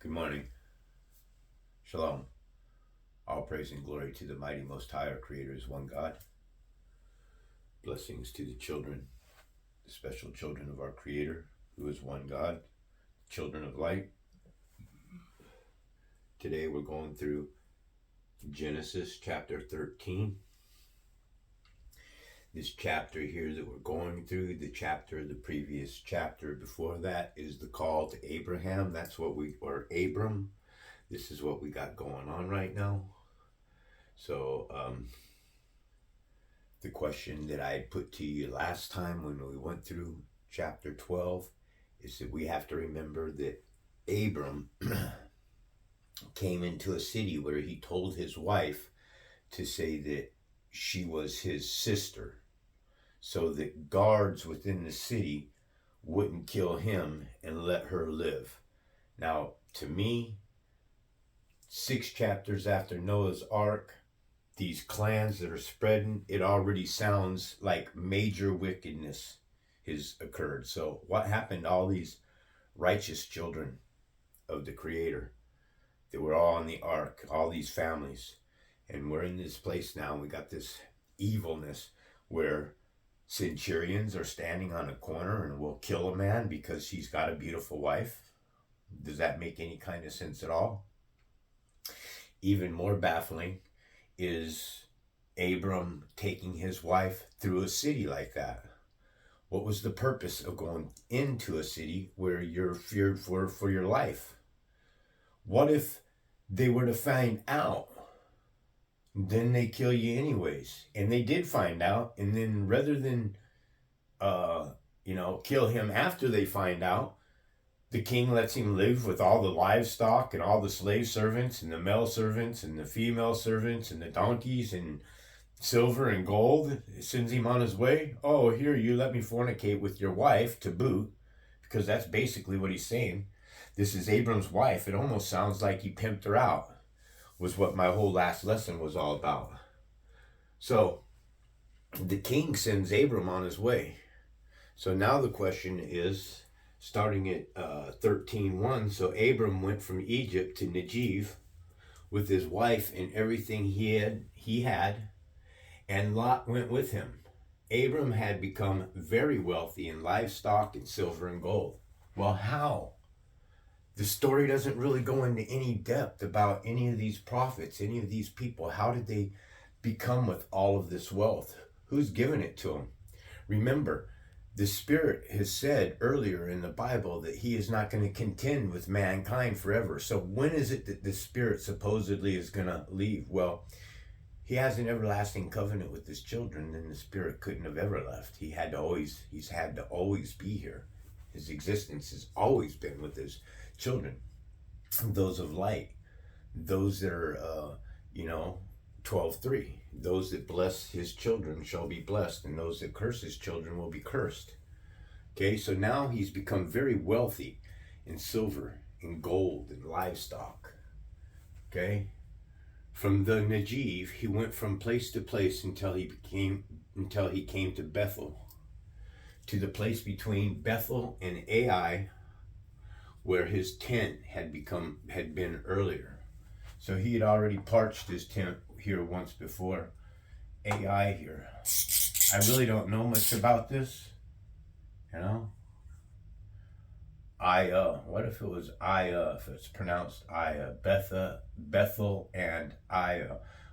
Good morning. Shalom. All praise and glory to the mighty Most High, our Creator is one God. Blessings to the children, the special children of our Creator, who is one God, children of light. Today we're going through Genesis chapter 13. This chapter here that we're going through, the previous chapter before that, is the call to Abraham. That's what or Abram. This is what we got going on right now. So, the question that I put to you last time when we went through chapter 12 is that we have to remember that Abram came into a city where he told his wife to say that she was his sister, so that guards within the city wouldn't kill him and let her live. Now, to me, 6 chapters after Noah's Ark, these clans that are spreading, it already sounds like major wickedness has occurred. So what happened to all these righteous children of the Creator that were all on the ark, all these families? And we're in this place now, we got this evilness where centurions are standing on a corner and will kill a man because he's got a beautiful wife. Does that make any kind of sense at all? Even more baffling is Abram taking his wife through a city like that. What was the purpose of going into a city where you're feared for your life? What if they were to find out? Then they kill you anyways. And they did find out, and then rather than kill him after they find out, the king lets him live with all the livestock and all the slave servants and the male servants and the female servants and the donkeys and silver and gold. It sends him on his way. Oh, here, you let me fornicate with your wife to boot, because that's basically what he's saying. This is Abram's wife. It almost sounds like he pimped her out, was what my whole last lesson was all about. So the king sends Abram on his way. So now the question is, starting at 13:1, so Abram went from Egypt to Negev with his wife and everything he had, and Lot went with him. Abram had become very wealthy in livestock and silver and gold. Well, how? The story doesn't really go into any depth about any of these prophets, any of these people. How did they become with all of this wealth? Who's given it to them? Remember, the Spirit has said earlier in the Bible that he is not going to contend with mankind forever. So when is it that the Spirit supposedly is going to leave? Well, he has an everlasting covenant with his children, and the Spirit couldn't have ever left. He's had to always be here. His existence has always been with his children, those of light, those that are, 12:3. Those that bless his children shall be blessed, and those that curse his children will be cursed. Okay, so now he's become very wealthy in silver, in gold, and livestock. Okay, from the Negev, he went from place to place until he came to Bethel, to the place between Bethel and Ai, where his tent had been earlier. So he had already parched his tent here once before. Ai here. I really don't know much about this. What if it was if it's pronounced Bethel and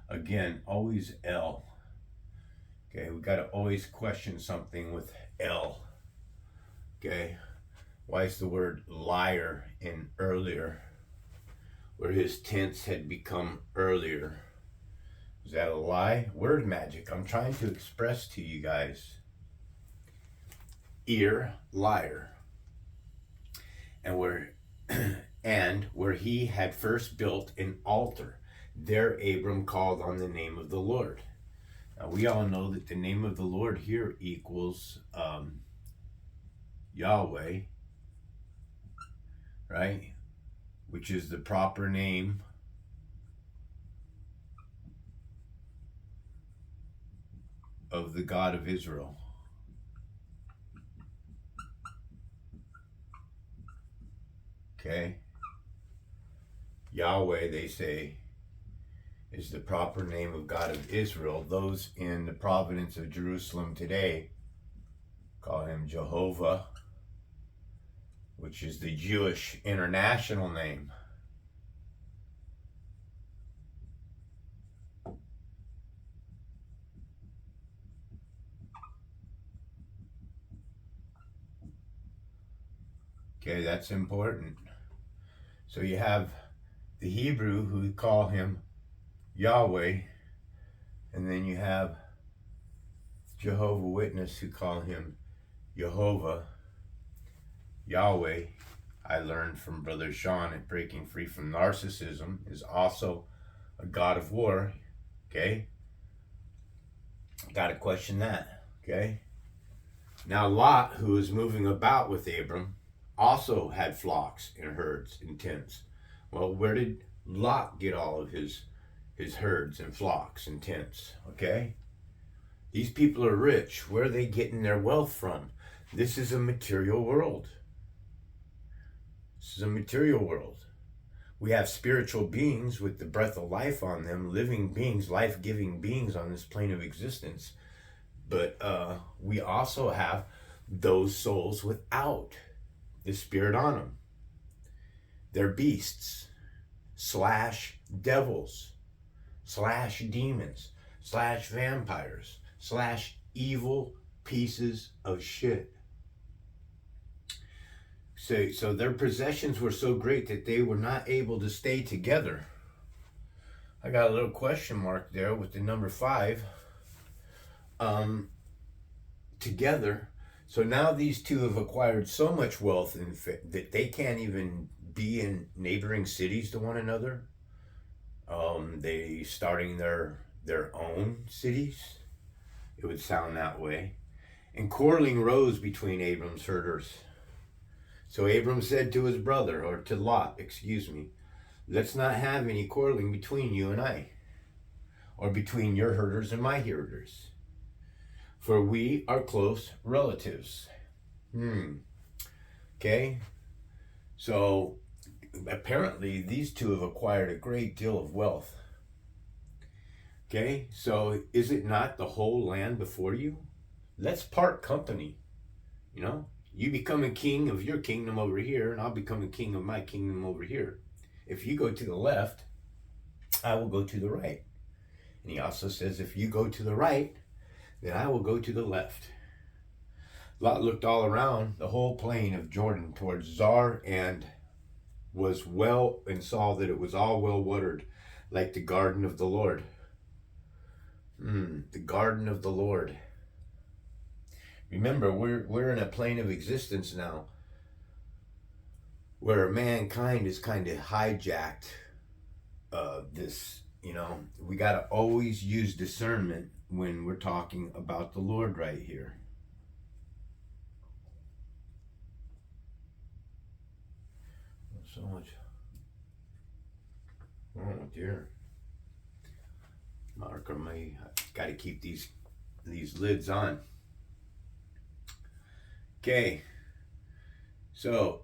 again, always L. Okay, we got to always question something with L. Okay, why is the word liar in earlier, where his tents had become earlier? Is that a lie? Word magic. I'm trying to express to you guys. Ear, liar. And where he had first built an altar, there Abram called on the name of the Lord. Now we all know that the name of the Lord here equals Yahweh, right? Which is the proper name of the God of Israel. Okay? Yahweh, they say, is the proper name of God of Israel. Those in the province of Jerusalem today call him Jehovah, which is the Jewish international name. Okay, that's important. So you have the Hebrew who call him Yahweh, and then you have Jehovah Witness who call him Jehovah. Yahweh, I learned from Brother Sean at Breaking Free from Narcissism, is also a God of war. Okay? Gotta question that. Okay? Now Lot, who was moving about with Abram, also had flocks and herds and tents. Well, where did Lot get all of his herds and flocks and tents? Okay? These people are rich. Where are they getting their wealth from? This is a material world. This is a material world. We have spiritual beings with the breath of life on them, living beings, life-giving beings on this plane of existence. But we also have those souls without the spirit on them. They're beasts, / devils, / demons, / vampires, / evil pieces of shit. So their possessions were so great that they were not able to stay together. I got a little question mark there with the number 5. Together. So now these two have acquired so much wealth that they can't even be in neighboring cities to one another. They starting their own cities. It would sound that way. And quarreling rose between Abram's herders. So Abram said to his brother, or to Lot, let's not have any quarreling between you and I, or between your herders and my herders, for we are close relatives. Okay? So apparently these two have acquired a great deal of wealth. Okay? So is it not the whole land before you? Let's part company, you know? You become a king of your kingdom over here, and I'll become a king of my kingdom over here. If you go to the left, I will go to the right. And he also says, if you go to the right, then I will go to the left. Lot looked all around the whole plain of Jordan towards Zar, and saw that it was all well watered, like the garden of the Lord. The garden of the Lord. Remember, we're in a plane of existence now where mankind is kind of hijacked this, we got to always use discernment when we're talking about the Lord right here. So much. Oh dear. Marker, I got to keep these lids on. Okay, so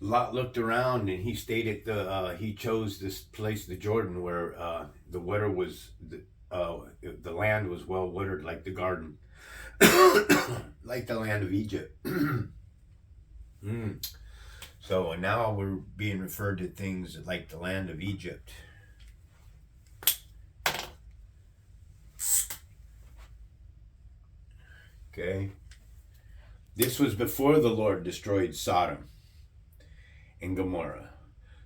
Lot looked around and he stayed at he chose this place, the Jordan, where the water was, the land was well watered like the garden, like the land of Egypt. So now we're being referred to things like the land of Egypt. Okay. This was before the Lord destroyed Sodom and Gomorrah.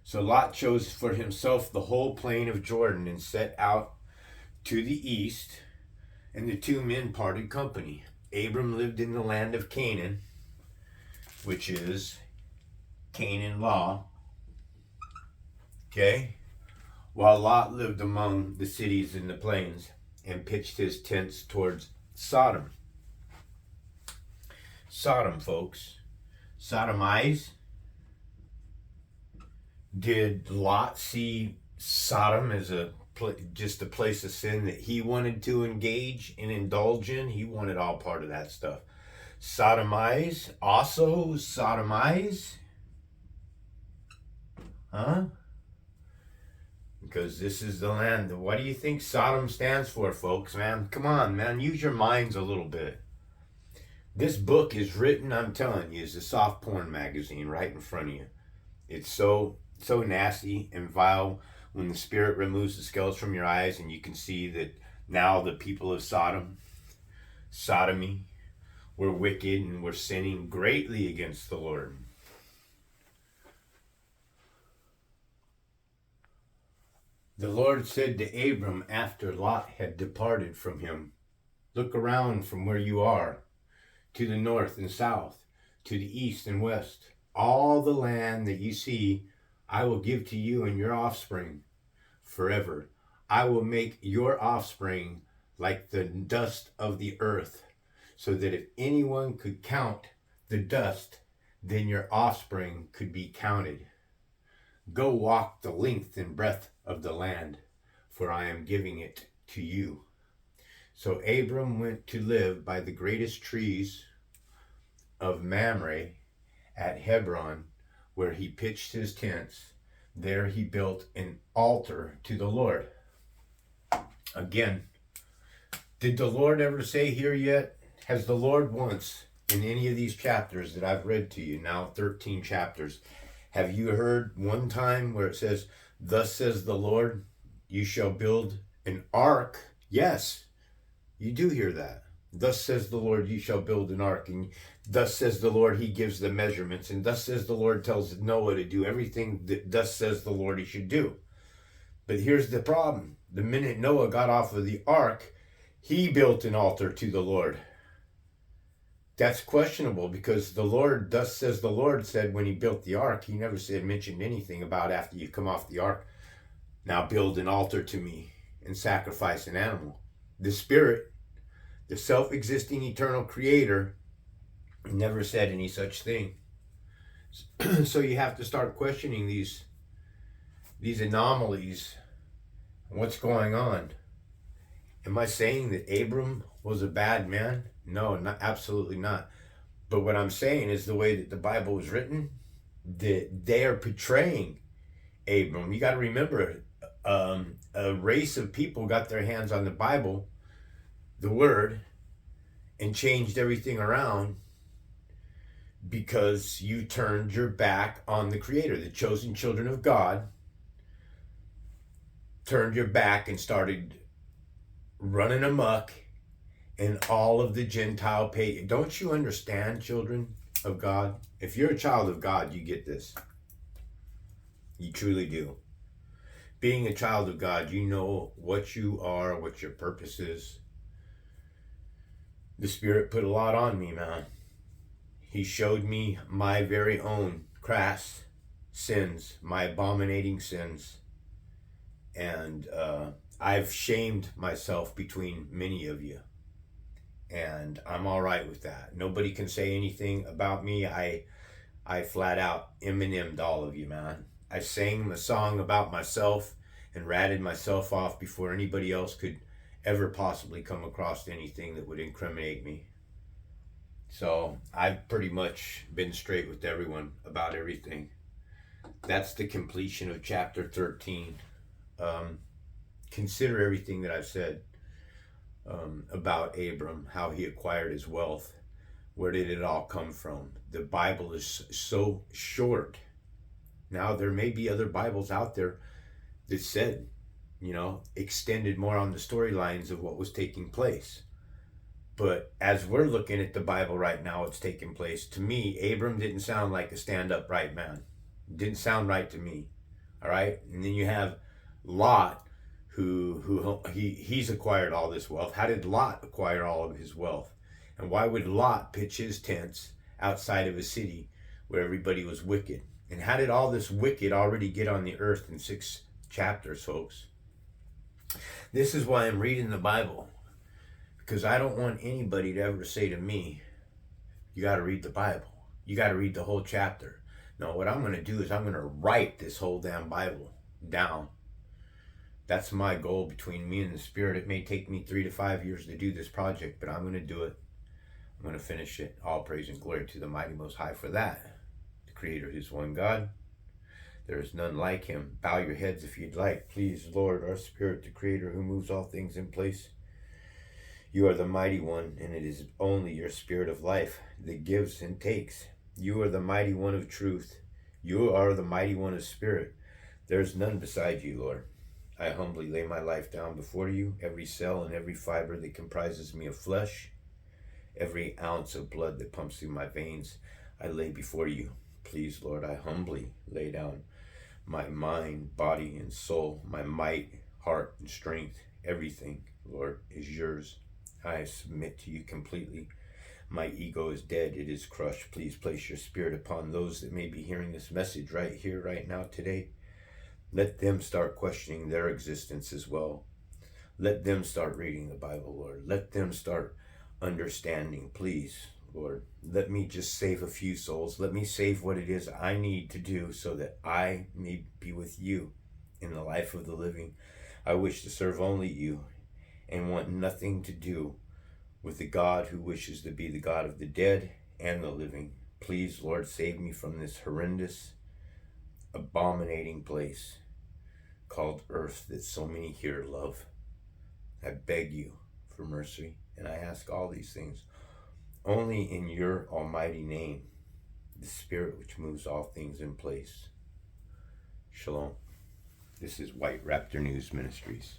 So Lot chose for himself the whole plain of Jordan and set out to the east, and the two men parted company. Abram lived in the land of Canaan, which is Canaan law. Okay. While Lot lived among the cities in the plains and pitched his tents towards Sodom. Sodom, folks. Sodomize. Did Lot see Sodom as just a place of sin that he wanted to engage and indulge in? He wanted all part of that stuff. Sodomize. Also sodomize. Huh? Because this is the land. What do you think Sodom stands for, folks, man? Come on, man. Use your minds a little bit. This book is written, I'm telling you, is a soft porn magazine right in front of you. It's so nasty and vile when the Spirit removes the scales from your eyes and you can see that now the people of sodomy, we're wicked and we're sinning greatly against the Lord. The Lord said to Abram after Lot had departed from him, look around from where you are, to the north and south, to the east and west. All the land that you see, I will give to you and your offspring forever. I will make your offspring like the dust of the earth, so that if anyone could count the dust, then your offspring could be counted. Go walk the length and breadth of the land, for I am giving it to you. So Abram went to live by the greatest trees of Mamre at Hebron, where he pitched his tents. There he built an altar to the Lord. Again, did the Lord ever say here yet? Has the Lord once, in any of these chapters that I've read to you, now 13 chapters, have you heard one time where it says, thus says the Lord, you shall build an ark? Yes, you do hear that. Thus says the Lord, you shall build an ark. And thus says the Lord, he gives the measurements. And thus says the Lord tells Noah to do everything that thus says the Lord he should do. But here's the problem. The minute Noah got off of the ark, he built an altar to the Lord. That's questionable because the Lord, thus says the Lord, said when he built the ark, he never mentioned anything about after you come off the ark, now build an altar to me and sacrifice an animal. The Spirit, the self-existing eternal creator, never said any such thing. So you have to start questioning these anomalies. What's going on? Am I saying that Abram was a bad man? No, absolutely not. But what I'm saying is the way that the Bible was written, that they are portraying Abram. You got to remember, a race of people got their hands on the Bible, the Word, and changed everything around because you turned your back on the Creator. The chosen children of God turned your back and started running amok, and all of the Gentile pagan. Don't you understand, children of God? If you're a child of God, you get this. You truly do. Being a child of God, you know what you are, what your purpose is. The Spirit put a lot on me, man. He showed me my very own crass sins, my abominating sins. And I've shamed myself between many of you. And I'm all right with that. Nobody can say anything about me. I flat out Eminem'd all of you, man. I sang a song about myself and ratted myself off before anybody else could ever possibly come across anything that would incriminate me. So I've pretty much been straight with everyone about everything. That's the completion of chapter 13. Consider everything that I've said about Abram, how he acquired his wealth. Where did it all come from? The Bible is so short. Now, there may be other Bibles out there that said, extended more on the storylines of what was taking place. But as we're looking at the Bible right now, it's taking place. To me, Abram didn't sound like a stand-up right man. It didn't sound right to me. All right? And then you have Lot, who he's acquired all this wealth. How did Lot acquire all of his wealth? And why would Lot pitch his tents outside of a city where everybody was wicked? And how did all this wicked already get on the earth in 6 chapters, folks? This is why I'm reading the Bible, because I don't want anybody to ever say to me, you got to read the Bible. You got to read the whole chapter. No, what I'm going to do is I'm going to write this whole damn Bible down. That's my goal between me and the Spirit. It may take me 3 to 5 years to do this project, but I'm going to do it. I'm going to finish it. All praise and glory to the mighty Most High for that. The Creator is one God. There is none like him. Bow your heads if you'd like. Please, Lord, our spirit, the creator who moves all things in place. You are the mighty one, and it is only your spirit of life that gives and takes. You are the mighty one of truth. You are the mighty one of spirit. There is none beside you, Lord. I humbly lay my life down before you, every cell and every fiber that comprises me of flesh, every ounce of blood that pumps through my veins, I lay before you. Please, Lord, I humbly lay down my mind, body, and soul, my might, heart, and strength. Everything, Lord, is yours. I submit to you completely. My ego is dead. It is crushed. Please place your spirit upon those that may be hearing this message right here, right now, today. Let them start questioning their existence as well. Let them start reading the Bible, Lord. Let them start understanding, please, Lord. Let me just save a few souls. Let me save what it is I need to do so that I may be with you in the life of the living. I wish to serve only you and want nothing to do with the God who wishes to be the God of the dead and the living. Please, Lord, save me from this horrendous, abominating place called earth that so many here love. I beg you for mercy, and I ask all these things only in your almighty name, the Spirit which moves all things in place. Shalom. This is White Raptor News Ministries.